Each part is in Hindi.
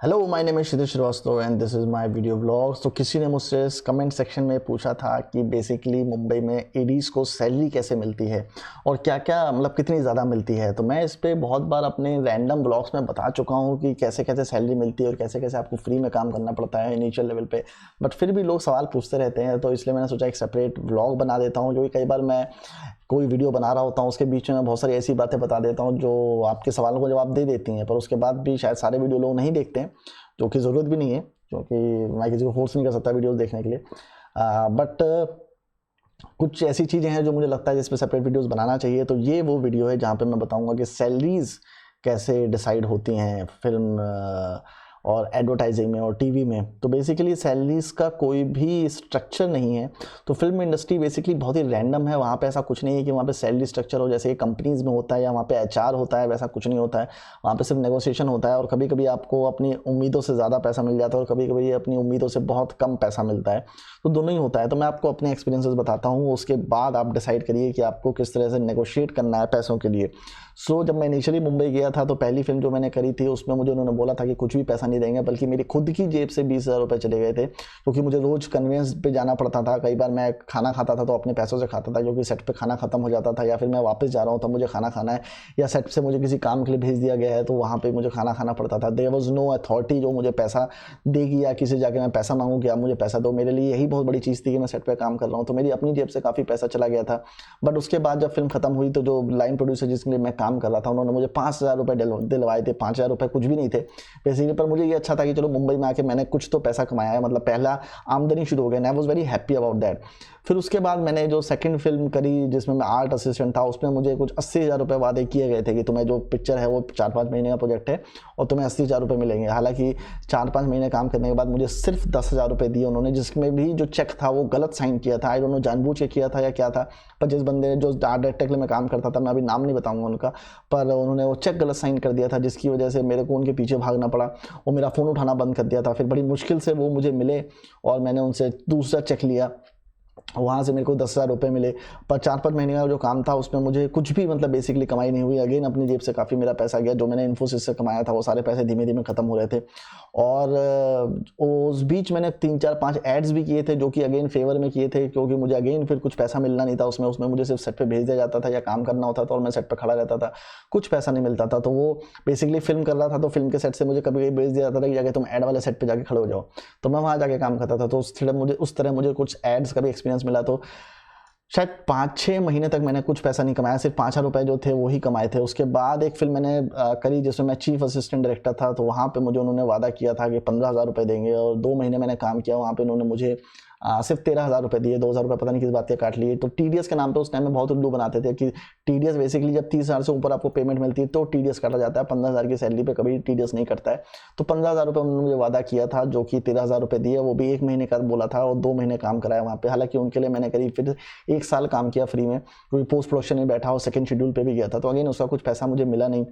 Hello, my name is Kshitij Shrivastava and this is my video blog. तो किसी ने मुझसे कमेंट सेक्शन में पूछा था कि बेसिकली मुंबई में एडीज को सैलरी कैसे मिलती है और क्या क्या मतलब कितनी ज़्यादा मिलती है। तो मैं इस पर बहुत बार अपने रैंडम ब्लॉग्स में बता चुका हूँ कि कैसे कैसे सैलरी मिलती है और कैसे कैसे आपको फ्री में काम करना पड़ता है इनिशियल लेवल पे। बट फिर भी लोग सवाल पूछते रहते हैं, तो इसलिए मैंने सोचा एक सेपरेट ब्लॉग बना देता हूँ। जो कि कई बार मैं कोई वीडियो बना रहा होता हूँ उसके बीच में मैं बहुत सारी ऐसी बातें बता देता हूँ जो आपके सवालों को जवाब दे देती हैं, पर उसके बाद भी शायद सारे वीडियो लोग नहीं देखते हैं, जो कि ज़रूरत भी नहीं है, क्योंकि मैं किसी को फोर्स नहीं कर सकता वीडियोस देखने के लिए। बट कुछ ऐसी चीज़ें हैं जो मुझे लगता है जिस पे सेपरेट वीडियोस बनाना चाहिए। तो ये वो वीडियो है जहाँ पे मैं बताऊंगा कि सैलरीज कैसे डिसाइड होती हैं फिल्म और एडवर्टाइजिंग में और टीवी में। तो बेसिकली सैलरीज का कोई भी स्ट्रक्चर नहीं है। तो फिल्म इंडस्ट्री बेसिकली बहुत ही रैंडम है। वहाँ पे ऐसा कुछ नहीं है कि वहाँ पे सैलरी स्ट्रक्चर हो जैसे कंपनीज में होता है या वहाँ पे एचआर होता है, वैसा कुछ नहीं होता है। वहाँ पे सिर्फ नेगोशिएशन होता है और कभी कभी आपको अपनी उम्मीदों से ज़्यादा पैसा मिल जाता है और कभी कभी अपनी उम्मीदों से बहुत कम पैसा मिलता है। तो दोनों ही होता है। तो मैं आपको अपने एक्सपीरियंसेस बताता हूँ, उसके बाद आप डिसाइड करिए कि आपको किस तरह से नेगोशिएट करना है पैसों के लिए। जब मैं इनिशियली मुंबई गया था तो पहली फिल्म जो मैंने करी थी उसमें मुझे उन्होंने बोला था कि कुछ भी पैसा नहीं देंगे, बल्कि मेरी खुद की जेब से 20,000 रुपये चले गए थे, क्योंकि मुझे रोज़ कन्वेंस पे जाना पड़ता था। कई बार मैं खाना खाता था तो अपने पैसों से खाता था, क्योंकि सेट पे खाना खत्म हो जाता था, या फिर मैं वापस जा रहा हूँ तो मुझे खाना खाना है, या सेट से मुझे किसी काम के लिए भेज दिया गया है तो वहाँ पर मुझे खाना खाना पड़ता था। देयर वॉज नो अथॉरिटी जो मुझे पैसा देगी या किसी जाके मैं पैसा मांगूँ कि आप मुझे पैसा दो। मेरे लिए यही बहुत बड़ी चीज़ थी कि मैं सेट पर काम कर रहा हूँ, तो मेरी अपनी जेब से काफ़ी पैसा चला गया था। बट उसके बाद जब फिल्म खत्म हुई तो जो लाइन प्रोड्यूसर जिसके लिए मैं काम कर रहा था उन्होंने मुझे 5,000 रुपये दिलवाए थे। 5,000 रुपये कुछ भी नहीं थे बेसिकली, पर मुझे ये अच्छा था कि चलो मुंबई में आके मैंने कुछ तो पैसा कमाया है, मतलब पहला आमदनी शुरू हो गया। I was very happy about that. फिर उसके बाद मैंने जो सेकंड फिल्म करी जिसमें मैं आर्ट असिस्टेंट था, उसमें मुझे कुछ 80,000 रुपये वादे किए गए थे कि तुम्हें जो पिक्चर है वो 4-5 महीने का प्रोजेक्ट है और तुम्हें 80,000 रुपये मिलेंगे। हालांकि 4-5 महीने काम करने के बाद मुझे सिर्फ 10,000 रुपये दिए उन्होंने, जिसमें भी जो चेक था वो गलत साइन किया था। आई डोंट नो जानबूझ के किया था या क्या था, पर जिस बंदे ने जो आर्ट डायरेक्टर के लिए मैं काम करता था, मैं अभी नाम नहीं बताऊंगा उनका, पर उन्होंने वो चेक गलत साइन कर दिया था, जिसकी वजह से मेरे को उनके पीछे भागना पड़ा और मेरा फ़ोन उठाना बंद कर दिया था। फिर बड़ी मुश्किल से वो मुझे मिले और मैंने उनसे दूसरा चेक लिया, वहाँ से मेरे को 10,000 रुपये मिले। पर 4-5 महीने का जो काम था उसमें मुझे कुछ भी मतलब बेसिकली कमाई नहीं हुई। अगेन अपनी जेब से काफ़ी मेरा पैसा गया। जो मैंने इन्फोसिस से कमाया था वो सारे पैसे धीमे धीमे ख़त्म हो रहे थे। और उस बीच मैंने 3-4-5 एड्स भी किए थे जो कि अगेन फेवर में किए थे, क्योंकि मुझे अगेन फिर कुछ पैसा मिलना नहीं था उसमें मुझे सिर्फ सेट पे भेज दिया जाता था या काम करना होता था और मैं सेट पे खड़ा रहता था, कुछ पैसा नहीं मिलता था। तो वो बेसिकली फिल्म कर रहा था तो फिल्म के सेट से मुझे कभी कभी भेज दिया जाता था कि जाके तुम एड वाले सेट पे जाके खड़े हो जाओ, तो मैं वहाँ जाके काम करता था। तो उस तरह मुझे कुछ एड्स का भी एक्सपीरियंस मिला। तो शायद 5-6 महीने तक मैंने कुछ पैसा नहीं कमाया, सिर्फ 5,000 रुपये जो थे वही कमाए थे। उसके बाद एक फिल्म मैंने करी जिसमें मैं चीफ असिस्टेंट डायरेक्टर था, तो वहाँ पे मुझे उन्होंने वादा किया था कि 15,000 रुपये देंगे, और 2 महीने मैंने काम किया वहाँ पे। उन्होंने मुझे सिर्फ 13,000 रुपये दिए, 2,000 रुपये पता नहीं किस बात के काट लिए। तो टीडीएस के नाम पे उस टाइम में बहुत उल्लू बनाते थे कि टीडीएस बेसिकली जब 30,000 से ऊपर आपको पेमेंट मिलती है तो टीडीएस काटा जाता है, 15,000 की सैलरी पे कभी टीडीएस नहीं कटता है। तो 15,000 रुपये उन्होंने मुझे वादा किया था, जो कि 13,000 रुपये दिए, वो भी 1 महीने का बोला था और 2 महीने काम कराया वहाँ पे। हालांकि उनके लिए मैंने करीब फिर 1 साल काम किया फ्री में, क्योंकि पोस्ट प्रोडक्शन में बैठा और सेकंड शेड्यूल पे भी गया था। तो अगेन उसका कुछ पैसा मुझे मिला नहीं,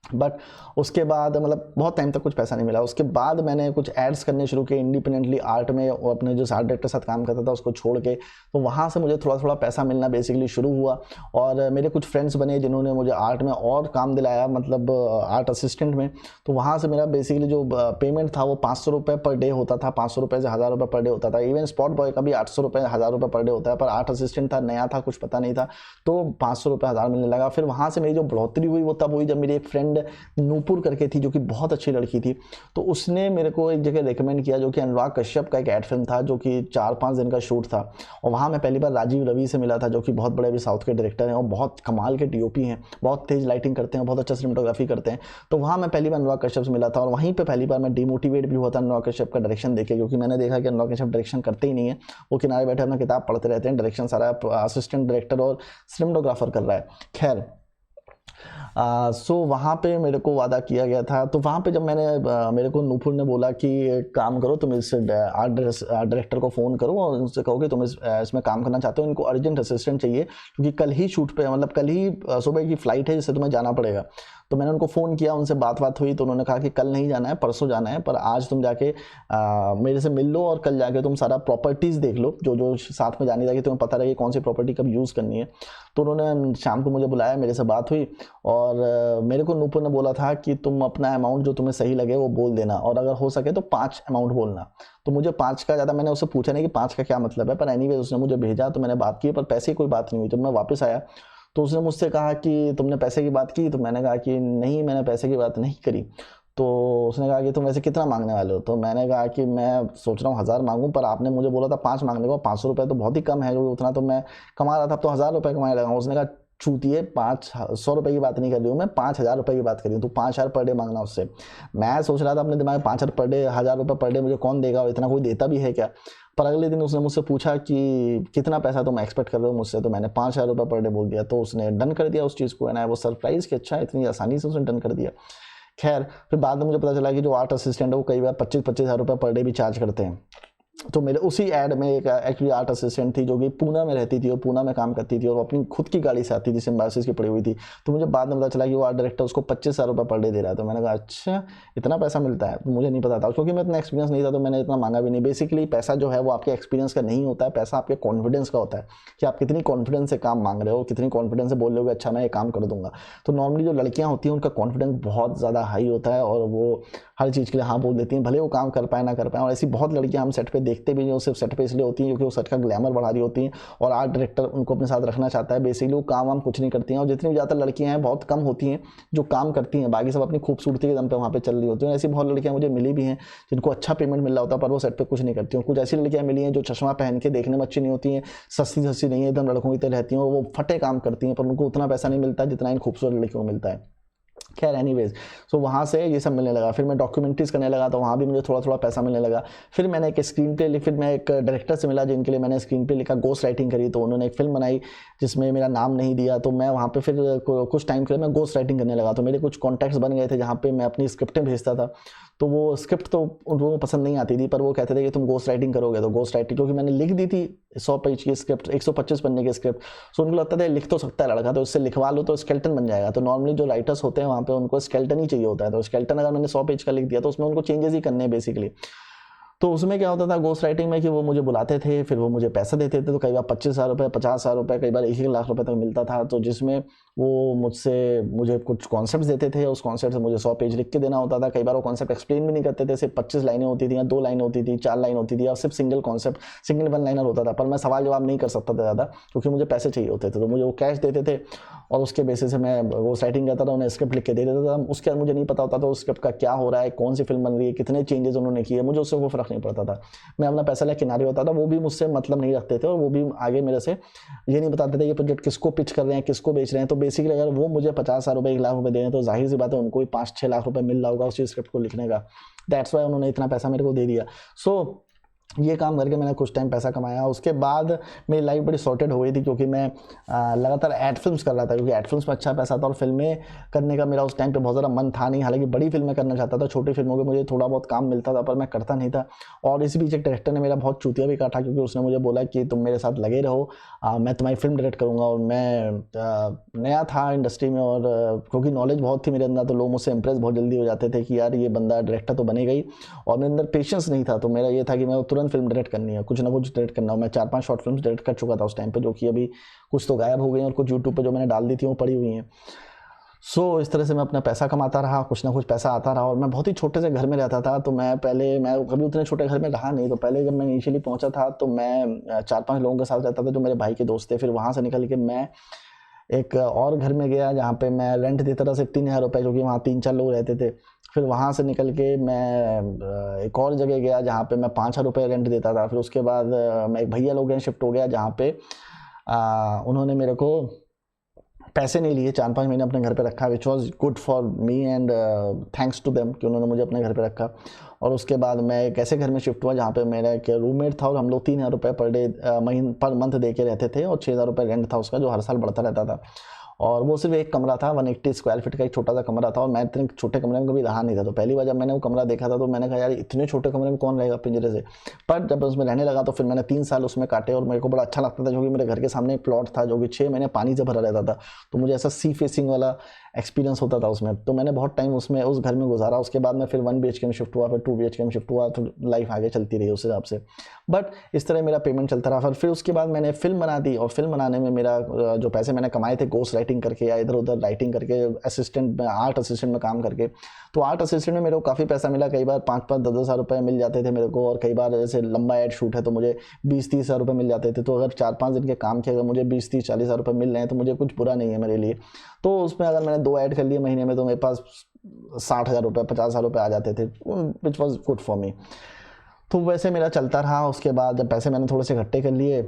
बट उसके बाद मतलब बहुत टाइम तक कुछ पैसा नहीं मिला। उसके बाद मैंने कुछ एड्स करने शुरू किए इंडिपेंडेंटली आर्ट में, और अपने जो आर्ट डायरेक्टर के साथ काम करता था उसको छोड़ के। तो वहाँ से मुझे थोड़ा थोड़ा पैसा मिलना बेसिकली शुरू हुआ, और मेरे कुछ फ्रेंड्स बने जिन्होंने मुझे आर्ट में और काम दिलाया, मतलब आर्ट असिस्टेंट में। तो वहाँ से मेरा बेसिकली जो पेमेंट था वो 500 रुपये पर डे होता था, 500 रुपये से 1,000 रुपये पर डे होता था। इवन स्पॉट बॉय का भी 800 रुपये 1,000 रुपये पर डे होता है, पर आर्ट असिस्टेंट था, नया था, कुछ पता नहीं था, तो 500 रुपये 1,000 मिलने लगा। फिर वहाँ से मेरी जो बढ़ोतरी हुई वो तब हुई जब मेरी एक फ्रेंड नूपुर करके थी, जो कि बहुत अच्छी लड़की थी। तो उसने मेरे को एक जगह रेकमेंड किया, जो कि अनुराग कश्यप का एक एड फिल्म था, जो कि 4-5 दिन का शूट था। और वहाँ मैं पहली बार राजीव रवि से मिला था, जो कि बहुत बड़े अभी साउथ के डायरेक्टर हैं और बहुत कमाल के डीओपी हैं, बहुत तेज लाइटिंग करते हैं, बहुत अच्छा सिनेमेटोग्राफी करते हैं। तो वहाँ मैं पहली बार अनुराग कश्यप से मिला था, और वहीं पर पहली बार मैं डिमोटिवेट भी हुआ था अनुराग कश्यप का डायरेक्शन देखे, क्योंकि मैंने देखा कि अनुराग कश्यप डायरेक्शन करते ही नहीं है, वो किनारे बैठे अपना किताब पढ़ते रहते हैं, डायरेक्शन सारा असिस्टेंट डायरेक्टर और सिनेमेटोग्राफर कर रहा है। खैर सो वहाँ पे मेरे को वादा किया गया था। तो वहाँ पे जब मेरे को नूपुर ने बोला कि काम करो, तुम इस आर्ट डायरेक्टर को फ़ोन करो और उनसे कहो कि तुम इसमें काम करना चाहते हो, इनको अर्जेंट असिस्टेंट चाहिए, क्योंकि कल ही शूट पे, मतलब कल ही सुबह की फ़्लाइट है जिससे तुम्हें जाना पड़ेगा। तो मैंने उनको फ़ोन किया, उनसे बात हुई, तो उन्होंने कहा कि कल नहीं जाना है, परसों जाना है, पर आज तुम जाके मेरे से मिल लो और कल जाके तुम सारा प्रॉपर्टीज़ देख लो जो जो साथ में जानी, ताकि तुम्हें पता रहे कौन सी प्रॉपर्टी कब यूज़ करनी है। तो उन्होंने शाम को मुझे बुलाया, मेरे से बात हुई और मेरे को नूपुर ने बोला था कि तुम अपना अमाउंट जो तुम्हें सही लगे वो बोल देना, और अगर हो सके तो 5 अमाउंट बोलना। तो मुझे 5 का ज़्यादा, मैंने उससे पूछा नहीं कि 5 का क्या मतलब है, पर एनीवेज उसने मुझे भेजा, तो मैंने बात की, पर पैसे की कोई बात नहीं हुई। जब मैं वापस आया तो उसने मुझसे कहा कि तुमने पैसे की बात की, तो मैंने कहा कि नहीं, मैंने पैसे की बात नहीं करी। तो उसने कहा कि तुम वैसे कितना मांगने वाले हो, तो मैंने कहा कि मैं सोच रहा हूँ 1000 मांगूं, पर आपने मुझे बोला था 5 मांगने को, 500 रुपये तो बहुत ही कम है, क्योंकि उतना तो मैं कमा रहा था, तो 1000 रुपये कमाने लगा। उसने कहा छूतिए, 500 रुपये की बात नहीं कर रही हूँ मैं, 5000 रुपये की बात कर रही हूँ, तो 5000 पर डे मांगना उससे। मैं सोच रहा था अपने दिमाग में 5000 पर डे, 1000 रुपये पर डे मुझे कौन देगा, और इतना कोई देता भी है क्या। पर अगले दिन उसने मुझसे पूछा कि कितना पैसा तुम एक्सपेक्ट कर रहे हो मुझसे, तो मैंने 5000 रुपये पर डे बोल दिया। तो उसने डन कर दिया उस चीज़ को, एंड आई वो सरप्राइज कि अच्छा इतनी आसानी से उसने डन कर दिया। खैर फिर बाद में मुझे पता चला कि जो आर्ट असिस्टेंट है वो कई बार 25-25 हज़ार रुपये पर डे भी चार्ज करते हैं। तो मेरे उसी ऐड में एक एक्चुअली आर्ट असिस्टेंट थी जो कि पूना में रहती थी, और पूना में काम करती थी, और वो अपनी खुद की गाड़ी से आती थी, सिम्बायोसिस की पड़ी हुई थी। तो मुझे बाद में पता चला कि वो आर्ट डायरेक्टर उसको 25,000 रुपये पर डे दे रहा है। तो मैंने कहा अच्छा इतना पैसा मिलता है, तो मुझे नहीं पता था, क्योंकि मैं इतना एक्सपीरियंस नहीं था, तो मैंने इतना मांगा भी नहीं। बेसिकली पैसा जो है वो आपके एक्सपीरियंस का नहीं होता है, पैसा आपके कॉन्फिडेंस का होता है कि आप कितनी कॉन्फिडेंस से काम मांग रहे हो, कितनी कॉन्फिडेंस से बोल रहे हो अच्छा मैं ये काम कर दूंगा। तो नॉर्मली जो लड़कियाँ होती हैं उनका कॉन्फिडेंस बहुत ज़्यादा हाई होता है, और वो हर चीज़ के लिए हाँ बोल देती हैं, भले वो काम कर पाए ना कर पाए। और ऐसी बहुत लड़कियां हम सेट पे देखते भी नहीं, वो सिर्फ सेट पे इसलिए होती हैं क्योंकि वो सेट का ग्लैमर बढ़ा रही होती हैं, और आर्ट डायरेक्टर उनको अपने साथ रखना चाहता है। बेसिकली वो काम वाम कुछ नहीं करती हैं, और जितनी भी ज़्यादा लड़कियां हैं बहुत कम होती हैं जो काम करती हैं, बाकी सब अपनी खूबसूरती के दम पे वहाँ पे चल रही होती हैं। ऐसी बहुत लड़कियाँ मुझे मिली भी हैं जिनको अच्छा पेमेंट मिल रहा होता है, पर वो सेट पर कुछ नहीं करती हैं। कुछ ऐसी लड़कियाँ मिली हैं जो चश्मा पहन के देखने में अच्छी नहीं होती हैं, सस्ती सस्ती नहीं है, एकदम लड़कों की तरह रहती हैं, और वो फटे काम करती हैं, पर उनको उतना पैसा नहीं मिलता जितना इन खूबसूरत लड़कियों को मिलता है। खैर एनीवेज, सो वहाँ से ये सब मिलने लगा। फिर मैं डॉक्यूमेंट्रीज करने लगा, तो वहाँ भी मुझे थोड़ा थोड़ा पैसा मिलने लगा। फिर मैंने एक स्क्रीन प्ले फिर मैं एक डायरेक्टर से मिला जिनके लिए मैंने स्क्रीन प्ले लिखा, गोस्ट राइटिंग करी। तो उन्होंने एक फिल्म बनाई जिसमें मेरा नाम नहीं दिया, तो मैं वहाँ पे फिर कुछ टाइम के लिए मैं गोस्ट राइटिंग करने लगा। तो मेरे कुछ कॉन्टैक्ट्स बन गए थे जहाँ पे मैं अपनी स्क्रिप्टें भेजता था। तो वो स्क्रिप्ट तो उनको पसंद नहीं आती थी, पर वो कहते थे कि तुम गोस्ट राइटिंग करोगे। तो गोस्ट राइटिंग क्योंकि मैंने लिख दी थी 100 पेज की स्क्रिप्ट, 125 पन्ने की स्क्रिप्ट, सो उनको लगता था लिख तो सकता है लड़का, तो इससे लिखवा लो तो स्केल्टन बन जाएगा। तो नॉर्मली जो राइटर्स होते हैं वहाँ पे उनको स्केल्टन ही चाहिए होता है। तो स्केल्टन अगर मैंने 100 पेज का लिख दिया तो उसमें उनको चेंजेस ही करने हैं बेसिकली। तो उसमें क्या होता था गोस्ट राइटिंग में कि वो मुझे बुलाते थे, फिर वो मुझे पैसा देते थे। तो कई बार 25,000 रुपये, 50,000 रुपये, कई बार 1 लाख रुपये तक मिलता था। तो जिसमें वो मुझे कुछ कॉन्सेप्ट देते थे, उस कॉन्सेप्ट से मुझे 100 पेज लिख के देना होता था। कई बार वो कॉन्सेप्ट एक्सप्लेन भी नहीं करते थे, सिर्फ 25 लाइनें होती थी, या 2 लाइनें होती थी, 4 लाइन होती थी, या सिर्फ single concept, single one liner होता था। पर मैं सवाल जवाब नहीं कर सकता था ज़्यादा, क्योंकि मुझे पैसे चाहिए होते थे। तो मुझे वो कैश देते थे, और उसके बेसिस से मैं गोस्ट राइटिंग करता था, उन्हें स्क्रिप्ट लिख के दे देता था। उसके बाद मुझे नहीं पता होता था उस स्क्रिप्ट का क्या हो रहा है, कौन सी फिल्म बन रही है, कितने चेंजेस उन्होंने किए, मुझे उससे कोई फर्क नहीं पड़ता था। मैं अपना पैसा लेके किनारे होता था, वो भी मुझसे मतलब नहीं रखते थे, और वो भी आगे मेरे से ये नहीं बताते थे ये प्रोजेक्ट किसको पिच कर रहे हैं, किसको बेच रहे हैं। तो बेसिकली अगर वो मुझे 50,000 रुपये, 1 लाख रुपये दे रहे हैं, तो जाहिर सी बात है उनको भी 5-6 लाख रुपये मिल रहा होगा उस स्क्रिप्ट को लिखने का। दैट्स वाई उन्होंने इतना पैसा मेरे को दे दिया। सो ये काम करके मैंने कुछ टाइम पैसा कमाया। उसके बाद मेरी लाइफ बड़ी सॉर्टेड हो गई थी, क्योंकि मैं लगातार एड फिल्म्स कर रहा था, क्योंकि एड फिल्म्स में अच्छा पैसा था, और फिल्में करने का मेरा उस टाइम पे बहुत ज़्यादा मन था नहीं। हालांकि बड़ी फिल्में करना चाहता था, छोटी फिल्मों के मुझे थोड़ा बहुत काम मिलता था, पर मैं करता नहीं था। और इसी बीच एक डायरेक्टर ने मेरा बहुत चूतिया भी काटा, क्योंकि उसने मुझे बोला कि तुम मेरे साथ लगे रहो, मैं तुम्हारी फिल्म डायरेक्ट करूँगा। और मैं नया था इंडस्ट्री में, और क्योंकि नॉलेज बहुत थी मेरे अंदर, तो लोग मुझसे इंप्रेस बहुत जल्दी हो जाते थे कि यार ये बंदा डायरेक्टर तो बनेगा ही। और मेरे अंदर पेशेंस नहीं था, तो मेरा ये था कि मैं तुरंत फिल्म डायरेक्ट करनी है, कुछ ना कुछ डायरेक्ट करना हो। मैं 4-5 शॉर्ट फिल्म्स डायरेक्ट कर चुका था उस टाइम पे, जो कि अभी कुछ तो गायब हो गई हैं, और कुछ यूट्यूब पे जो मैंने डाल दी थी वो पड़ी हुई हैं। सो इस तरह से मैं अपना पैसा कमाता रहा, कुछ ना कुछ पैसा आता रहा। और मैं बहुत ही छोटे से घर में रहता था, तो मैं कभी उतने छोटे घर में रहा नहीं। तो पहले जब मैं इनिशियली पहुंचा था तो मैं 4-5 लोगों के साथ रहता था जो मेरे भाई के दोस्त थे। फिर वहाँ से निकल के मैं एक और घर में गया जहाँ पे मैं रेंट देता था सिर्फ 3,000 रुपये, क्योंकि वहाँ 3-4 लोग रहते थे। फिर वहाँ से निकल के मैं एक और जगह गया जहाँ पे मैं 5,000 रुपये रेंट देता था। फिर उसके बाद मैं एक भैया लोग शिफ्ट हो गया, जहाँ पे उन्होंने मेरे को पैसे नहीं लिए, 4-5 महीने अपने घर पे रखा, which was good for me and thanks to them कि उन्होंने मुझे अपने घर पे रखा। और उसके बाद मैं एक ऐसे घर में शिफ्ट हुआ जहाँ पे मेरा एक रूममेट था, और हम लोग 3,000 रुपये पर मंथ दे के रहते थे, और 6,000 रुपये रेंट था उसका, जो हर साल बढ़ता रहता था। और वो सिर्फ एक कमरा था, 180 स्क्वायर फीट का एक छोटा सा कमरा था, और मैं इतने छोटे कमरे में कभी रहा नहीं था। तो पहली बार जब मैंने वो कमरा देखा था तो मैंने कहा यार इतने छोटे कमरे में कौन रहेगा पिंजरे से। पर जब उसमें रहने लगा तो फिर मैंने 3 साल उसमें काटे, और मेरे को बड़ा अच्छा लगता था, क्योंकि मेरे घर के सामने एक प्लॉट था जो कि 6 महीने पानी से भरा रहता था। तो मुझे ऐसा सी फेसिंग वाला एक्सपीरियंस होता था उसमें। तो मैंने बहुत टाइम उसमें उस घर में गुजारा। उसके बाद मैं फिर 1 BHK में शिफ्ट हुआ, फिर 2 BHK में शिफ्ट हुआ, तो लाइफ आगे चलती रही उस हिसाब से। बट इस तरह मेरा पेमेंट चलता रहा। फिर उसके बाद मैंने फिल्म बना दी, और फिल्म बनाने में मेरा जो पैसे मैंने कमाए थे गोस्ट राइटिंग करके या इधर उधर राइटिंग करके, असिस्टेंट में, आर्ट असिस्टेंट में काम करके, तो आर्ट असिस्टेंट में मेरे को काफ़ी पैसा मिला। कई बार 5-5, 10-10 हज़ार रुपये मिल जाते थे मेरे को, और कई बार जैसे लंबा एड शूट है तो मुझे 20-30 हज़ार रुपये मिल जाते थे। तो अगर 4-5 दिन के काम के अगर मुझे 20-30-40 हज़ार रुपये मिल रहे हैं तो मुझे कुछ बुरा नहीं है मेरे लिए। तो उसमें अगर मैंने 2 ऐड कर लिए महीने में तो मेरे पास 60 हज़ार रुपये, 50 हज़ार रुपये आ जाते थे, विच वॉज गुड फॉर मी। तो वैसे मेरा चलता रहा। उसके बाद जब पैसे मैंने थोड़े से इकट्ठे कर लिए,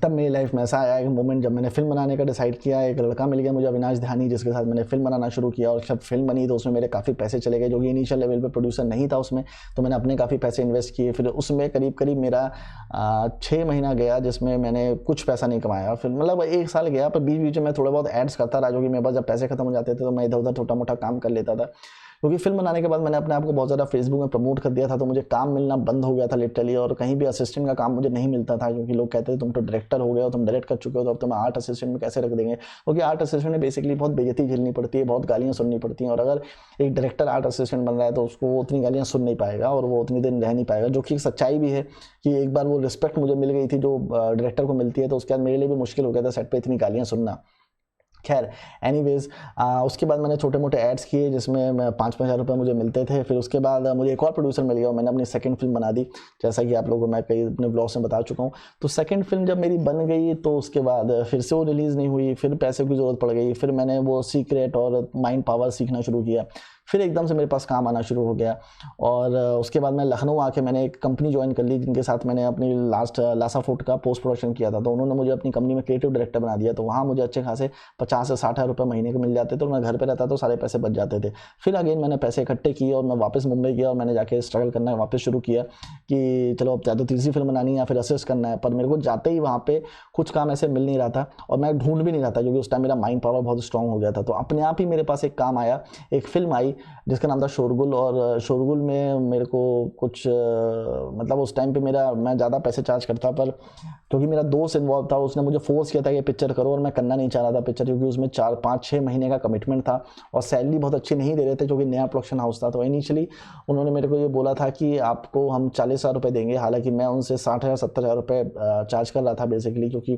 तब मेरी लाइफ में ऐसा आया एक मोमेंट जब मैंने फिल्म बनाने का डिसाइड किया। एक लड़का मिल गया मुझे, अविनाश ध्यानी, जिसके साथ मैंने फिल्म बनाना शुरू किया। और जब फिल्म बनी तो उसमें मेरे काफ़ी पैसे चले गए, जो कि इनिशियल लेवल पे प्रोड्यूसर नहीं था उसमें, तो मैंने अपने काफ़ी पैसे इन्वेस्ट किए। फिर उसमें करीब करीब मेरा 6 महीना गया जिसमें मैंने कुछ पैसा नहीं कमाया। फिर मतलब 1 साल गया, पर बीच बीच में थोड़ा बहुत एड्स करता रहा, जो कि मेरे पास जब पैसे खत्म हो जाते थे तो मैं इधर उधर छोटा मोटा काम कर लेता था। क्योंकि फिल्म बनाने के बाद मैंने अपने आप को बहुत ज़्यादा फेसबुक में प्रमोट कर दिया था, तो मुझे काम मिलना बंद हो गया था लिटरली। और कहीं भी असिस्टेंट का काम मुझे नहीं मिलता था, क्योंकि लोग कहते थे तुम तो डायरेक्टर हो गए हो, तुम डायरेक्ट कर चुके हो, तो अब तुम्हें आर्ट असिस्टेंट में कैसे रख देंगे। क्योंकि आर्ट असिस्टेंट में बेसिकली बहुत बेइज्जती झेलनी पड़ती है, बहुत गालियाँ सुननी पड़ती हैं। और अगर एक डायरेक्टर आर्ट असिस्टेंट बन रहा है तो उसको वो उतनी गालियाँ सुन नहीं पाएगा, और वो उतनी दिन रह नहीं पाएगा, जो कि सच्चाई भी है कि एक बार वो रिस्पेक्ट मुझे मिल गई थी जो डायरेक्टर को मिलती है, तो उसके बाद मेरे लिए भी मुश्किल हो गया था सेट पर इतनी गालियाँ सुनना। खैर एनीवेज, उसके बाद मैंने छोटे मोटे एड्स किए जिसमें 5-5 हज़ार रुपये मुझे मिलते थे। फिर उसके बाद मुझे एक और प्रोड्यूसर मिल गया और मैंने अपनी सेकंड फिल्म बना दी, जैसा कि आप लोगों को मैं कई अपने ब्लॉग्स में बता चुका हूँ। तो सेकंड फिल्म जब मेरी बन गई तो उसके बाद फिर से वो रिलीज़ नहीं हुई, फिर पैसे की ज़रूरत पड़ गई। फिर मैंने वो सीक्रेट और माइंड पावर सीखना शुरू किया। फिर एकदम से मेरे पास काम आना शुरू हो गया, और उसके बाद मैं लखनऊ आके मैंने एक कंपनी ज्वाइन कर ली, जिनके साथ मैंने अपनी लास्ट लासा फूड का पोस्ट प्रोडक्शन किया था। तो उन्होंने मुझे अपनी कंपनी में क्रिएटिव डायरेक्टर बना दिया। तो वहाँ मुझे अच्छे खासे 50 से 60 हज़ार रुपये महीने के मिल जाते थे, और मैं घर पे रहता तो सारे पैसे बच जाते थे। फिर अगेन मैंने पैसे इकट्ठे किए और मैं वापस मुंबई गया, और मैंने जाके स्ट्रगल करना वापस शुरू किया कि चलो अब या तो तीसरी फिल्म बनानी है या फिर असिस्ट करना है। पर मेरे को जाते ही वहाँ पे कुछ काम ऐसे मिल नहीं रहा था, और मैं ढूंढ भी नहीं रहा था, क्योंकि उस टाइम मेरा माइंड पावर बहुत स्ट्रॉन्ग हो गया था। तो अपने आप ही मेरे पास एक काम आया, एक फिल्म आई जिसका नाम था शोरगुल। और शोरगुल में मेरे को कुछ मतलब उस टाइम पे मैं ज़्यादा पैसे चार्ज करता, पर क्योंकि मेरा दोस्त इन्वॉल्व था, उसने मुझे फोर्स किया था कि पिक्चर करो, और मैं करना नहीं चाह रहा था पिक्चर, क्योंकि उसमें 4-5-6 महीने का कमिटमेंट था, और सैलरी बहुत अच्छी नहीं दे रहे थे, क्योंकि नया प्रोडक्शन हाउस था। तो इनिशियली उन्होंने मेरे को ये बोला था कि आपको हम 40 हज़ार रुपये देंगे। हालांकि मैं उनसे 60,000-70 हज़ार रुपये चार्ज कर रहा था बेसिकली, क्योंकि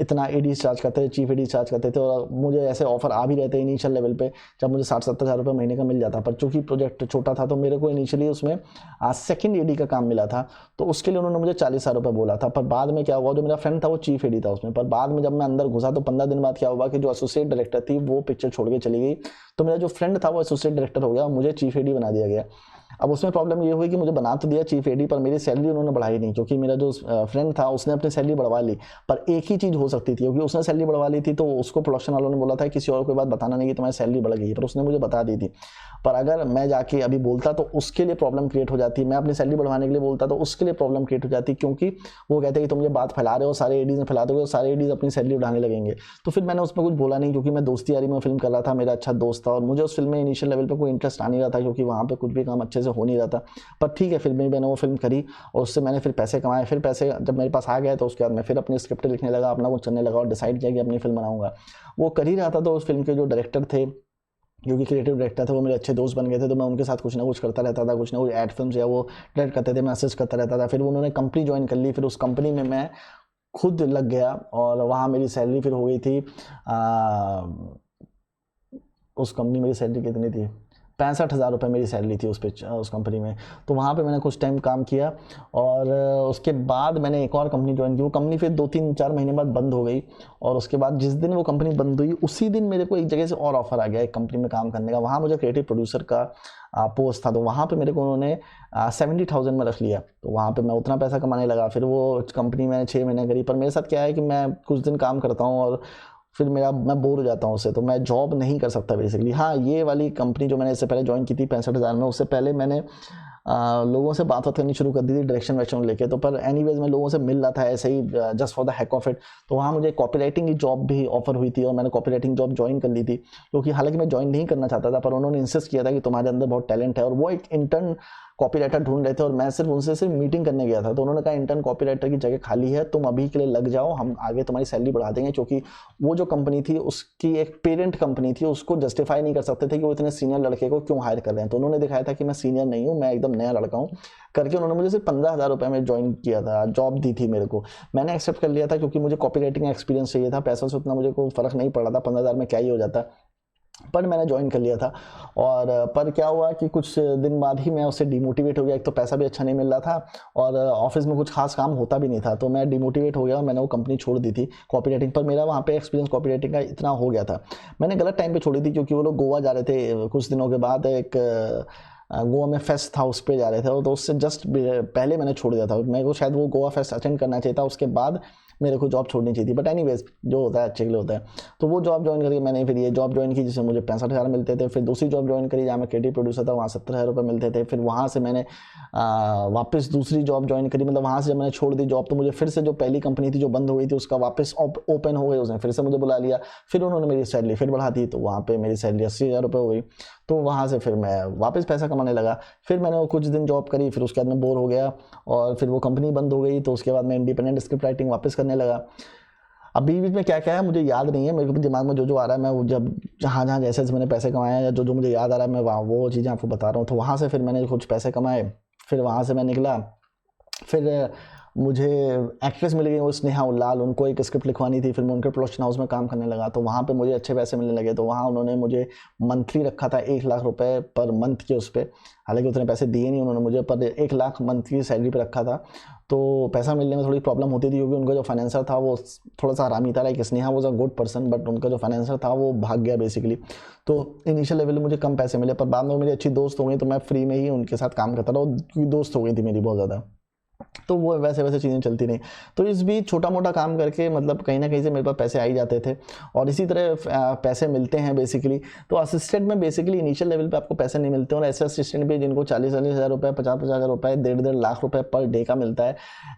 इतना एडीज चार्ज करते थे, चीफ एडीज चार्ज करते थे, और मुझे ऐसे ऑफर आ भी रहे थे इनिशियल लेवल पे जब मुझे 60-70 हज़ार रुपये महीने का मिल जाता। पर चूंकि प्रोजेक्ट छोटा था तो मेरे को इनिशियली उसमें सेकंड एडी का काम मिला था, तो उसके लिए उन्होंने मुझे 40 हज़ार रुपये बोला था। पर बाद में क्या हुआ, जो मेरा फ्रेंड था वो चीफ एडी था उसमें, पर बाद में जब मैं अंदर घुसा तो 15 दिन बाद क्या हुआ कि जो एसोसिएट डायरेक्टर थी वो पिक्चर छोड़ के चली गई। तो मेरा जो फ्रेंड था वो एसोसिएट डायरेक्टर हो गया, मुझे चीफ एडी बना दिया गया। अब उसमें प्रॉब्लम ये हुई कि मुझे बना तो दिया चीफ एडी, पर मेरी सैलरी उन्होंने बढ़ाई नहीं, क्योंकि मेरा जो फ्रेंड था उसने अपनी सैलरी बढ़वा ली। पर एक ही चीज़ हो सकती थी, क्योंकि उसने सैलरी बढ़वा ली थी तो उसको प्रोडक्शन वालों ने बोला था किसी और को बात बताना नहीं कि तुम्हारी सैलरी बढ़ गई, पर उसने मुझे बता दी थी। पर अगर मैं जाके अभी बोलता तो उसके लिए प्रॉब्लम क्रिएट हो जाती, मैं अपनी सैलरी बढ़वाने के लिए बोलता तो उसके लिए प्रॉब्लम क्रिएट हो जाती, क्योंकि वो कहते कि तुम ये बात फैला रहे हो, सारे एडीज ने फैला दोगे, सारे एडीज अपनी सैलरी बढ़ाने लगेंगे। तो फिर मैंने उसमें कुछ बोला नहीं, क्योंकि मैं दोस्ती यारी में फिल्म कर रहा था, मेरा अच्छा दोस्त था, और मुझे उस फिल्म में इनिशियल लेवल पर कोई इंटरेस्ट आ नहीं रहा था, क्योंकि वहाँ पर कुछ भी काम अच्छे से हो नहीं रहा था। पर ठीक है, फिर मैंने वो फिल्म करी और उससे मैंने फिर पैसे कमाए। फिर पैसे जब मेरे पास आ गए तो उसके बाद मैं फिर अपनी स्क्रिप्ट लिखने लगा, अपना कुछ करने लगा, और डिसाइड किया कि अपनी फिल्म बनाऊंगा। वो कर ही रहा था, तो उस फिल्म के जो डायरेक्टर थे, जो कि क्रिएटिव डायरेक्टर थे, वो मेरे अच्छे दोस्त बन गए थे। तो मैं उनके साथ कुछ ना कुछ करता रहता था, कुछ ना कुछ एड फिल्म या वो डायरेक्ट करते थे, मैं असिस्ट करता रहता था। फिर उन्होंने कंपनी ज्वाइन कर ली, फिर उस कंपनी में मैं खुद लग गया, और वहाँ मेरी सैलरी फिर हो गई थी उस कंपनी मेरी सैलरी कितनी थी, 65 हज़ार रुपये मेरी सैलरी थी उस कंपनी में। तो वहाँ पे मैंने कुछ टाइम काम किया, और उसके बाद मैंने एक और कंपनी ज्वाइन की। वो कंपनी फिर 2-3-4 महीने बाद बंद हो गई, और उसके बाद जिस दिन वो कंपनी बंद हुई उसी दिन मेरे को एक जगह से और ऑफर आ गया एक कंपनी में काम करने का। वहाँ मुझे क्रिएटिव प्रोड्यूसर का पोस्ट था, तो वहाँ पे मेरे को उन्होंने 70,000 में रख लिया। तो वहाँ पे मैं उतना पैसा कमाने लगा। फिर वो कंपनी मैंने 6 महीने करी, पर मेरे साथ क्या है कि मैं कुछ दिन काम करता हूँ और फिर मैं बोर हो जाता हूँ उससे, तो मैं जॉब नहीं कर सकता बेसिकली। हाँ, ये वाली कंपनी जो मैंने इससे पहले ज्वाइन की थी 65,000 में, उससे पहले मैंने लोगों से बात करनी शुरू कर दी थी डायरेक्शन वायरेक्शन लेके। तो पर एनीवेज मैं लोगों से मिल रहा था ऐसे ही just for the heck of it. तो वहाँ मुझे कॉपी राइटिंग की जॉब भी ऑफर हुई थी और मैंने कॉपी राइटिंग जॉब ज्वाइन कर ली थी, क्योंकि हालांकि मैं ज्वाइन नहीं करना चाहता था, पर उन्होंने इंसिस्ट किया था कि तुम्हारे अंदर बहुत टैलेंट है। और वो एक इंटर्न कॉपी राइटर ढूंढ रहे थे और मैं सिर्फ उनसे सिर्फ मीटिंग करने गया था। तो उन्होंने कहा इंटर्न कॉपी राइटर की जगह खाली है, तुम अभी के लिए लग जाओ, हम आगे तुम्हारी सैलरी बढ़ा देंगे। क्योंकि वो जो कंपनी थी उसकी एक पेरेंट कंपनी थी, उसको जस्टिफाई नहीं कर सकते थे कि वो इतने सीनियर लड़के को क्यों हायर कर रहे हैं। तो उन्होंने दिखाया था कि मैं सीनियर नहीं हूँ, मैं एकदम नया लड़का हूँ करके उन्होंने मुझे सिर्फ 15,000 रुपये में ज्वाइन किया था, जॉब दी थी मेरे को। मैंने एक्सेप्ट कर लिया था क्योंकि मुझे कॉपी राइटिंग का एक्सपीरियंस चाहिए था, पैसों से उतना मुझे कोई फर्क नहीं पड़ रहा था, 15,000 में क्या ही हो जाता, पर मैंने ज्वाइन कर लिया था। और पर क्या हुआ कि कुछ दिन बाद ही मैं उससे डिमोटिवेट हो गया। एक तो पैसा भी अच्छा नहीं मिल रहा था और ऑफिस में कुछ खास काम होता भी नहीं था, तो मैं डिमोटिवेट हो गया और मैंने वो कंपनी छोड़ दी थी कॉपी राइटिंग पर। मेरा वहाँ पे एक्सपीरियंस कॉपी राइटिंग का इतना हो गया था। मैंने गलत टाइम पे छोड़ी थी क्योंकि वो लोग गोवा जा रहे थे कुछ दिनों के बाद, एक गोवा में फेस्ट था उस पर जा रहे थे, तो उससे जस्ट पहले मैंने छोड़ दिया था। मेरे को शायद वो गोवा फेस्ट अटेंड करना चाहिए था, उसके बाद मेरे को जॉब छोड़नी चाहिए थी। बट एनीवेज जो होता है अच्छे के लिए होता है। तो वो जॉब ज्वाइन करी मैंने, फिर ये जॉब ज्वाइन की जिसमें मुझे 65,000 मिलते थे। फिर दूसरी जॉब ज्वाइन करी जहाँ मैं क्रिएटिव प्रोड्यूसर था, वहाँ 70,000 रुपये मिलते थे। फिर वहाँ से मैंने वापस दूसरी जॉब ज्वाइन करी, मतलब वहाँ से जब मैंने छोड़ दी जॉब तो मुझे फिर से जो पहली कंपनी थी जो बंद हो गई थी उसका वापस ओपन हो गई, उसने फिर से मुझे बुला लिया। फिर उन्होंने मेरी सैलरी फिर बढ़ा दी, तो वहाँ पर मेरी सैलरी 80,000 रुपये हो गई। तो वहाँ से फिर मैं वापस पैसा कमाने लगा। फिर मैंने वो कुछ दिन जॉब करी, फिर उसके बाद मैं बोर हो गया और फिर वो कंपनी बंद हो गई। तो उसके बाद मैं इंडिपेंडेंट स्क्रिप्ट राइटिंग वापस करने लगा। अब बीच बीच में क्या क्या है मुझे याद नहीं है, मेरे को दिमाग में जो जो आ रहा है मैं वो जब जहाँ जहाँ जैसे मैंने पैसे कमाए या जो जो मुझे याद आ रहा है मैं वहाँ वो चीज़ें आपको बता रहा हूँ। तो वहाँ से फिर मैंने कुछ पैसे कमाए, फिर वहाँ से मैं निकला। फिर मुझे एक्ट्रेस मिल गई वो स्नेहा उल्लाल, उनको एक स्क्रिप्ट लिखवानी थी, फिर मैं उनके प्रोडक्शन हाउस में काम करने लगा। तो वहाँ पे मुझे अच्छे पैसे मिलने लगे। तो वहाँ उन्होंने मुझे मंथली रखा था 1,00,000 रुपये पर मंथ के उस पर, हालांकि उतने पैसे दिए नहीं उन्होंने मुझे, पर 1,00,000 मंथ की सैलरी पे रखा था। तो पैसा मिलने में थोड़ी प्रॉब्लम होती थी क्योंकि उनका जो फाइनेंसर था वो थोड़ा सा हरामी था। Like Sneha was a good person, but उनका जो फाइनेंसर था वो भाग गया बेसिकली। तो इनिशियल लेवल में मुझे कम पैसे मिले, पर बाद में मेरी अच्छी दोस्त हो गई तो मैं फ्री में ही उनके साथ काम करता रहा, क्योंकि दोस्त हो गई थी मेरी बहुत ज़्यादा। तो वो वैसे वैसे चीज़ें चलती नहीं। तो इस बीच छोटा मोटा काम करके मतलब कहीं ना कहीं से मेरे पास पैसे आ ही जाते थे और इसी तरह पैसे मिलते हैं बेसिकली। तो असिस्टेंट में बेसिकली इनिशियल लेवल पे आपको पैसे नहीं मिलते और ऐसे असिस्टेंट भी जिनको 40,000 रुपये 50,000 रुपये 1.5 लाख रुपये पर डे का मिलता है।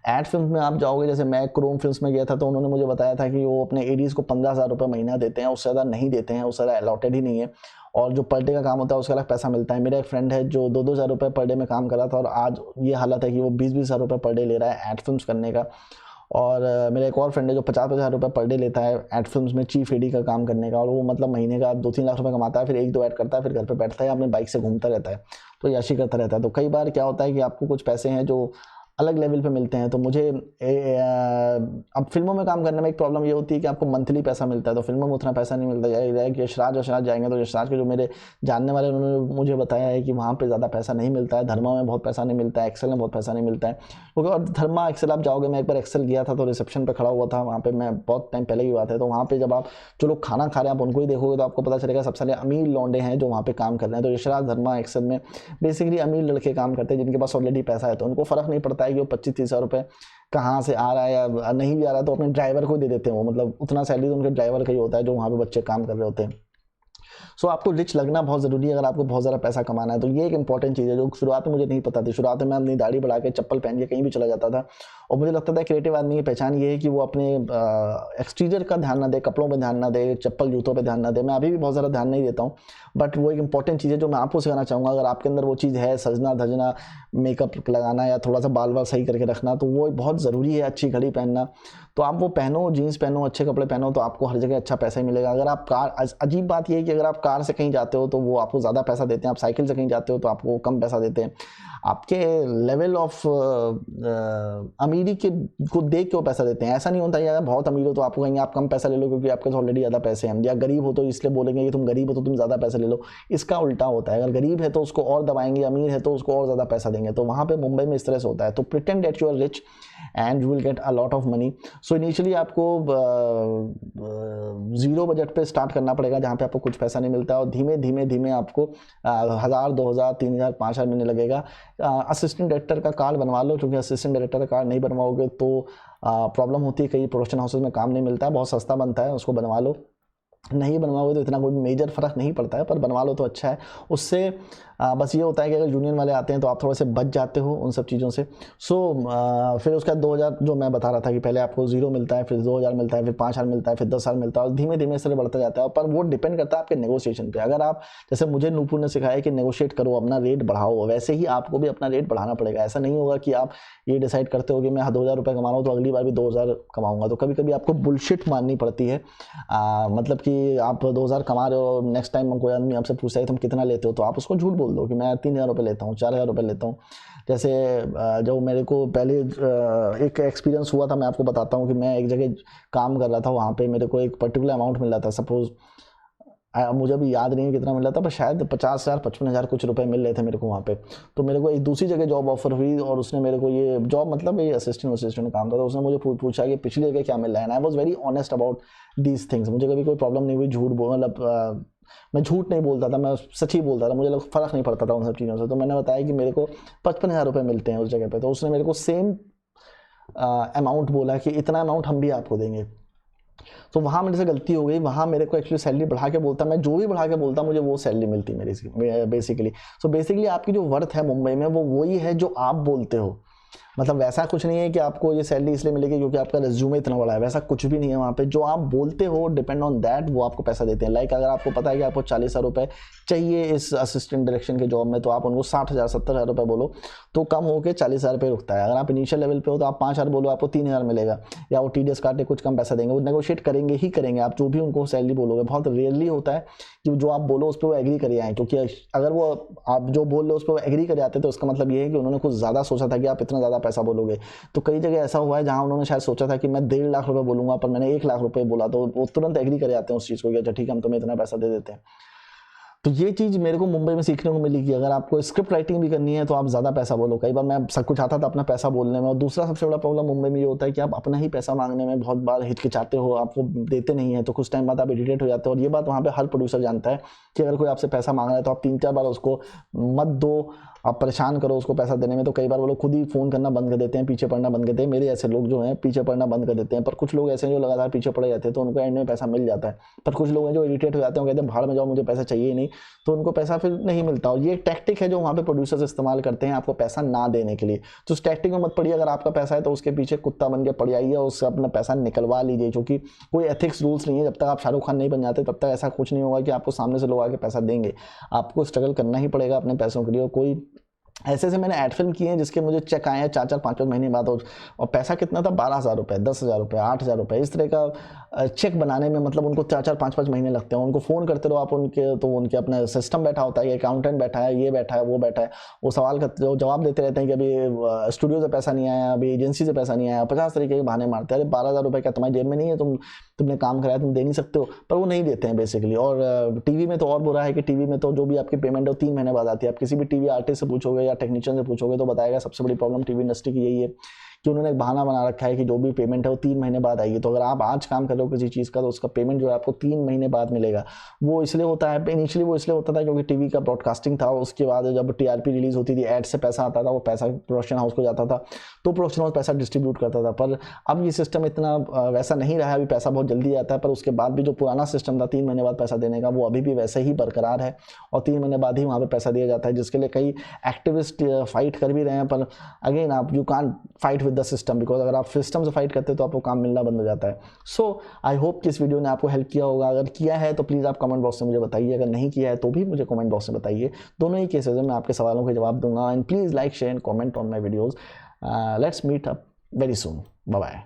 एड फिल्म में आप जाओगे, जैसे मैं क्रोम फिल्म में गया था तो उन्होंने मुझे बताया था कि वो अपने एडीज़ को 15,000 रुपये महीना देते हैं, उससे ज़्यादा नहीं देते हैं, उससे ज़्यादा अलॉटेड ही नहीं है। और जो पर डे का काम होता है उसका अलग पैसा मिलता है। मेरा एक फ्रेंड है जो 2-2 हज़ार रुपये पर डे में काम कर रहा था और आज ये हालत है कि वो 20-20 हज़ार रुपये पर डे ले रहा है एड फिल्म्स करने का। और मेरा एक और फ्रेंड है जो 50,000 रुपये पर डे लेता है एड फिल्म्स में चीफ एडी का काम करने का, और वो मतलब महीने का 2-3 लाख रुपये कमाता है, फिर 1-2 ऐड करता है, फिर घर पे बैठता है अपने बाइक से घूमता रहता है, तो याशी करता रहता है। तो कई बार क्या होता है कि आपको कुछ पैसे हैं जो अलग लेवल पे मिलते हैं। तो मुझे अब फिल्मों में काम करने में एक प्रॉब्लम ये होती है कि आपको मंथली पैसा मिलता है, तो फिल्मों में उतना पैसा नहीं मिलता है। यशराज जाएंगे तो यशराज के जो मेरे जानने वाले उन्होंने मुझे बताया है कि वहाँ पे ज़्यादा पैसा नहीं मिलता है। धर्मा में बहुत पैसा नहीं मिलता है, एक्सेल में बहुत पैसा नहीं मिलता है, क्योंकि और धर्मा एक्सेल आप जाओगे, मैं एक बार एक्सेल गया था तो रिसेप्शन पर खड़ा हुआ था वहाँ पर, मैं बहुत टाइम पहले की बात है। तो वहाँ पर जब आप जो लोग खाना खा रहे हैं आप उनको ही देखोगे तो आपको पता चलेगा सबसे सारे अमीर लौंडे हैं जो वहाँ पर काम कर रहे हैं। तो यशराज धर्मा एक्सेल में बेसिकली अमीर लड़के काम करते हैं जिनके पास ऑलरेडी पैसा है, तो उनको फ़र्क नहीं पड़ता है कि वो 25-30 हज़ार रुपये कहाँ से आ रहा है या नहीं भी आ रहा है, तो अपने ड्राइवर को दे देते हैं वो, मतलब उतना सैलरी तो उनके ड्राइवर का ही होता है जो वहाँ पे बच्चे काम कर रहे होते हैं। सो आपको रिच लगना बहुत ज़रूरी है अगर आपको बहुत ज़्यादा पैसा कमाना है। तो ये एक इंपॉर्टेंट चीज़ है जो शुरुआत में मुझे नहीं पता थी। शुरुआत में मैं अपनी दाढ़ी बढ़ा के चप्पल पहन के कहीं भी चला जाता था और मुझे लगता था क्रिएटिव आदमी की पहचान ये है कि वो अपने एक्सटीरियर का ध्यान ना दे, कपड़ों पर ध्यान ना दे, चप्पल जूतों पर ध्यान ना दे। मैं अभी भी बहुत ज़्यादा ध्यान नहीं देता हूँ, बट वो एक इंपॉर्टेंट चीज़ है जो मैं आपको सिखाना चाहूँगा। अगर आपके अंदर वो चीज़ है, सजना धजना, मेकअप लगाना या थोड़ा सा बाल वाल सही करके रखना, तो वो बहुत ज़रूरी है। अच्छी घड़ी पहनना, तो आप वो पहनो, जीन्स पहनो, अच्छे कपड़े पहनो, तो आपको हर जगह अच्छा पैसा ही मिलेगा। अगर आप कार, अजीब बात ये है कि अगर आप कार से कहीं जाते हो तो वो आपको ज़्यादा पैसा देते हैं, आप साइकिल से कहीं जाते हो तो आपको कम पैसा देते हैं। आपके लेवल ऑफ अमीरी के को देख के वो पैसा देते हैं। ऐसा नहीं होता यार बहुत अमीर हो तो आपको कहेंगे आप कम पैसा ले लो क्योंकि आपके ऑलरेडी ज़्यादा पैसे हैं, या गरीब हो तो इसलिए बोलेंगे कि तुम गरीब हो तो तुम ज़्यादा पैसे ले लो। इसका उल्टा होता है, अगर गरीब है तो उसको और दबाएंगे, अमीर है तो उसको और ज़्यादा पैसा देंगे। तो वहाँ पे मुंबई में इस तरह से होता है। तो pretend that you are rich and you will get a lot of money. So initially आपको ज़ीरो बजट पे स्टार्ट करना पड़ेगा जहाँ पे आपको कुछ पैसा नहीं मिलता है, और धीमे धीमे धीमे आपको 1,000 2,000 3,000 5,000 मिलने लगेगा। असिस्टेंट डायरेक्टर का कार्ड बनवा लो, क्योंकि असिस्टेंट डायरेक्टर का कार्ड नहीं बनवाओगे तो प्रॉब्लम होती है, कई प्रोडक्शन हाउसेज में काम नहीं मिलता है, बहुत सस्ता बनता है, उसको बनवा लो। नहीं बनवाओगे तो इतना कोई मेजर फ़र्क नहीं पड़ता है, पर बनवा लो तो अच्छा है। उससे बस ये होता है कि अगर यूनियन वाले आते हैं तो आप थोड़े से बच जाते हो उन सब चीज़ों से। फिर उसका 2000 जो मैं बता रहा था कि पहले आपको 0 मिलता है, फिर 2000 मिलता है, फिर 5000 मिलता है, फिर 10,000 मिलता है, और धीमे धीमे से बढ़ता जाता है। पर वो डिपेंड करता है आपके नेगोशिएशन पे। अगर आप, जैसे मुझे नूपुर ने सिखाया कि नेगोशिएट करो, अपना रेट बढ़ाओ, वैसे ही आपको भी अपना रेट बढ़ाना पड़ेगा। ऐसा नहीं होगा कि आप ये डिसाइड करते हो कि मैं 2000 रुपये कमा रहा हूँ तो अगली बार भी 2000 कमाऊंगा। तो कभी कभी आपको बुलशिट माननी पड़ती है। मतलब कि आप 2000 कमा रहे हो, नेक्स्ट टाइम कोई आदमी आपसे पूछता है तुम कितना लेते हो, तो आप उसको झूठ बोल दो कि मैं 3000 रुपये लेता हूँ, 4000 रुपये लेता हूँ। जैसे जो मेरे को पहले एक एक्सपीरियंस हुआ था, मैं आपको बताता हूँ कि मैं एक जगह काम कर रहा था, वहाँ पे मेरे को एक पर्टिकुलर अमाउंट मिल रहा था। सपोज मुझे अभी याद नहीं है कितना मिल रहा था, पर शायद 50,000 55,000 कुछ रुपए मिल रहे थे मेरे को वहाँ पे। तो मेरे को एक दूसरी जगह जॉब ऑफर हुई, और उसने मेरे को ये जॉब, मतलब ये असिस्टेंट काम था, तो उसने मुझे पूछा कि पिछली जगह क्या मिल रहा है। And I was very honest about these things. मुझे कभी कोई प्रॉब्लम नहीं हुई झूठ बोल, मतलब मैं झूठ नहीं बोलता था, मैं सच ही बोलता था, मुझे फ़र्क नहीं पड़ता था उन सब चीज़ों से। तो मैंने बताया कि मेरे को 55,000 रुपये मिलते हैं उस जगह पे। तो उसने मेरे को सेम अमाउंट बोला कि इतना अमाउंट हम भी आपको देंगे। तो वहाँ मेरे से गलती हो गई, वहाँ मेरे को एक्चुअली सैलरी बढ़ा के बोलता, मैं जो भी बढ़ा के बोलता मुझे वो सैलरी मिलती मेरी बेसिकली। सो बेसिकली आपकी जो वर्थ है मुंबई में वो वही है जो आप बोलते हो। मतलब वैसा कुछ नहीं है कि आपको ये सैलरी इसलिए मिलेगी क्योंकि आपका रेज्यूमे इतना बड़ा है, वैसा कुछ भी नहीं है वहाँ पे। जो आप बोलते हो डिपेंड ऑन दैट वो आपको पैसा देते हैं। लाइक अगर आपको पता है कि आपको 40,000 रुपये चाहिए इस असिस्टेंट डायरेक्शन के जॉब में, तो आप उनको 60,000 70,000 रुपये बोलो तो कम होकर 40,000 रुपये रुकता है। अगर आप इनिशियल लेवल पे हो तो आप 5,000 बोलो, आपको 3,000 मिलेगा, या वो TDS काटे कुछ कम पैसा देंगे। वो नेगोशिएट करेंगे ही करेंगे, आप जो भी उनको सैलरी बोलोगे। बहुत रेयरली होता है कि जो आप बोलो उस पर वो एग्री कर आए, क्योंकि अगर वो आप जो बोल रहे हो उस पर वो एग्री कर आते तो इसका मतलब ये है कि उन्होंने कुछ ज़्यादा सोचा था कि आप इतना ज़्यादा पैसा बोलोगे। तो कई जगह ऐसा हुआ है जहां उन्होंने शायद सोचा था कि मैं 1.5 लाख रुपए बोलूंगा, पर मैंने 1 लाख रुपए बोला, तो वो तुरंत एग्री कर जाते हैं उस चीज़ को कि अच्छा ठीक है हम तुम्हें इतना पैसा दे देते हैं। तो ये चीज़ मेरे को मुंबई में सीखने को मिली कि अगर आपको स्क्रिप्ट राइटिंग भी करनी है तो आप ज़्यादा पैसा बोलो। कई बार मैं सब कुछ आता था अपना पैसा बोलने में। और दूसरा सबसे बड़ा प्रॉब्लम मुंबई में ये होता है कि आप अपना ही पैसा मांगने में बहुत बार हिचकिचाते हो, आपको देते नहीं है, तो कुछ टाइम बाद आप इरिटेट हो जाते हो। और ये बात वहाँ पे हर प्रोड्यूसर जानता है कि अगर कोई आपसे पैसा मांग रहा है तो आप 3-4 बार उसको मत दो, आप परेशान करो उसको पैसा देने में। तो कई बार वो लोग खुद ही फ़ोन करना बंद कर देते हैं, पीछे पड़ना बंद कर देते हैं। मेरे ऐसे लोग जो हैं पीछे पड़ना बंद कर देते हैं, पर कुछ लोग ऐसे हैं जो लगातार पीछे पड़े जाते हैं, तो उनको एंड में पैसा मिल जाता है। पर कुछ लोग हैं जो इरिटेट हो जाते हैं, कहते हैं भाड़ में जाओ मुझे पैसा चाहिए ही नहीं, तो उनको पैसा फिर नहीं मिलता। और ये एक टैक्टिक है जो वहाँ पे प्रोड्यूसर्स इस्तेमाल करते हैं आपको पैसा ना देने के लिए। तो उस टैक्टिक में मत पड़िए। अगर आपका पैसा है तो उसके पीछे कुत्ता बन के पड़ जाइए और उससे अपना पैसा निकलवा लीजिए, क्योंकि कोई एथिक्स रूल्स नहीं है। जब तक आप शाहरुख खान नहीं बन जाते तब तक ऐसा कुछ नहीं होगा कि आपको सामने से लोग आके पैसा देंगे। आपको स्ट्रगल करना ही पड़ेगा अपने पैसों के लिए। और कोई ऐसे मैंने एड फिल्म किए हैं जिसके मुझे चेक आए हैं 4-4 5-5 महीने बाद, और पैसा कितना था 12,000 रुपये, 10,000 रुपये, 8,000 रुपये। इस तरह का चेक बनाने में मतलब उनको 4-4 5-5 महीने लगते हैं। उनको फ़ोन करते रहो आप उनके, तो उनके अपना सिस्टम बैठा होता है, अकाउंटेंट बैठा है, ये बैठा है, वो बैठा है, वो सवाल करते हो, जवाब देते रहते हैं कि अभी स्टूडियो से पैसा नहीं आया, अभी एजेंसी से पैसा नहीं आया, 50 तरीके के बहाने मारते हैं। अरे 12,000 रुपये क्या तुम्हारी जेब में नहीं है? तुमने काम कराया, तुम दे नहीं सकते हो? पर वो नहीं देते हैं बेसिकली। और टीवी में तो और बुरा है कि टीवी में तो जो भी आपकी पेमेंट है वो 3 महीने बाद आती है। आप किसी भी टीवी आर्टिस्ट से पूछोगे या टेक्नीशियन से पूछोगे तो बताएगा सबसे बड़ी प्रॉब्लम टीवी इंडस्ट्री की यही है कि उन्होंने एक बहाना बना रखा है कि जो भी पेमेंट है वो 3 महीने बाद आएगी। तो अगर आप आज काम कर रहे हो किसी चीज़ का तो उसका पेमेंट जो है आपको 3 महीने बाद मिलेगा। वो इसलिए होता है, इनिशियली वो इसलिए होता था क्योंकि टीवी का ब्रॉडकास्टिंग था, उसके बाद जब TRP रिलीज होती थी, एड से पैसा आता था, वो पैसा प्रोडक्शन हाउस को जाता था, तो प्रोडक्शन हाउस पैसा डिस्ट्रीब्यूट करता था। पर अब ये सिस्टम इतना वैसा नहीं रहा है। अभी पैसा बहुत जल्दी आता है, पर उसके बाद भी जो पुराना सिस्टम था 3 महीने बाद पैसा देने का, वो अभी भी वैसे ही बरकरार है और 3 महीने बाद ही वहाँ पर पैसा दिया जाता है, जिसके लिए कई एक्टिविस्ट फाइट कर भी रहे हैं। पर अगेन आप you can't fight with the system, because अगर आप सिस्टम से फाइट करते हो तो आपको काम मिलना बंद हो जाता है। सो आई होप कि इस वीडियो ने आपको हेल्प किया होगा। अगर किया है तो प्लीज़ आप कमेंट बॉक्स में मुझे बताइए, अगर नहीं किया है तो भी मुझे कमेंट बॉक्स में बताइए। दोनों ही केसेस में मैं आपके सवालों के जवाब दूंगा। And please like share and comment on my videos. Let's meet up very soon. Bye bye.